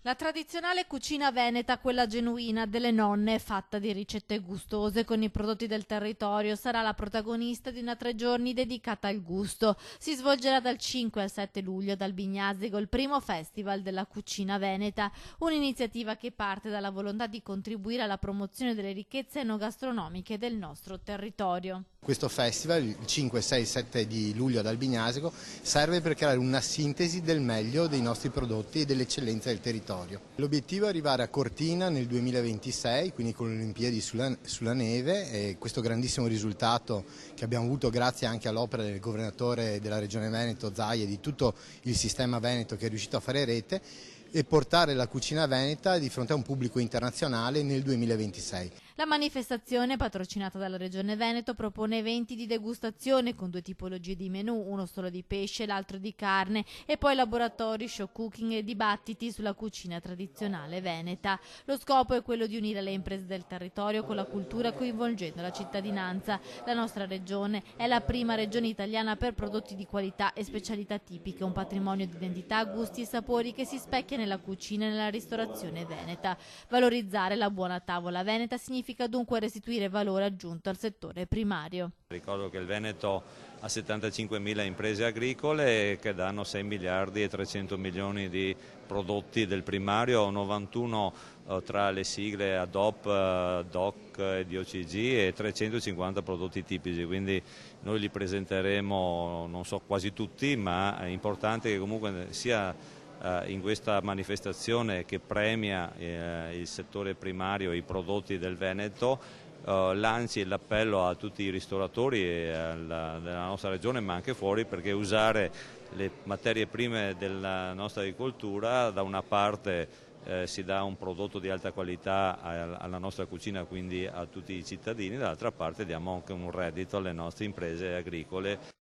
La tradizionale cucina veneta, quella genuina delle nonne, fatta di ricette gustose con i prodotti del territorio, sarà la protagonista di una 3 giorni dedicata al gusto. Si svolgerà dal 5 al 7 luglio ad Albignasego il primo festival della cucina veneta, un'iniziativa che parte dalla volontà di contribuire alla promozione delle ricchezze enogastronomiche del nostro territorio. Questo festival, il 5, 6, 7 di luglio ad Albignasego, serve per creare una sintesi del meglio dei nostri prodotti e dell'eccellenza del territorio. L'obiettivo è arrivare a Cortina nel 2026, quindi con le Olimpiadi sulla neve, e questo grandissimo risultato che abbiamo avuto grazie anche all'opera del governatore della regione Veneto, Zaia, e di tutto il sistema veneto che è riuscito a fare rete, e portare la cucina veneta di fronte a un pubblico internazionale nel 2026. La manifestazione, patrocinata dalla Regione Veneto, propone eventi di degustazione con 2 tipologie di menù, uno solo di pesce e l'altro di carne, e poi laboratori, show cooking e dibattiti sulla cucina tradizionale veneta. Lo scopo è quello di unire le imprese del territorio con la cultura, coinvolgendo la cittadinanza. La nostra regione è la prima regione italiana per prodotti di qualità e specialità tipiche, un patrimonio di identità, gusti e sapori che si specchia nella cucina e nella ristorazione veneta. Valorizzare la buona tavola veneta significa dunque restituire valore aggiunto al settore primario. Ricordo che il Veneto ha 75.000 imprese agricole che danno 6 miliardi e 300 milioni di prodotti del primario, 91 tra le sigle ADOP, DOC e DOCG e 350 prodotti tipici, quindi noi li presenteremo, non so, quasi tutti, ma è importante che comunque sia in questa manifestazione che premia il settore primario e i prodotti del Veneto, lanci l'appello a tutti i ristoratori della nostra regione, ma anche fuori, perché usare le materie prime della nostra agricoltura, da una parte si dà un prodotto di alta qualità alla nostra cucina, quindi a tutti i cittadini, dall'altra parte diamo anche un reddito alle nostre imprese agricole.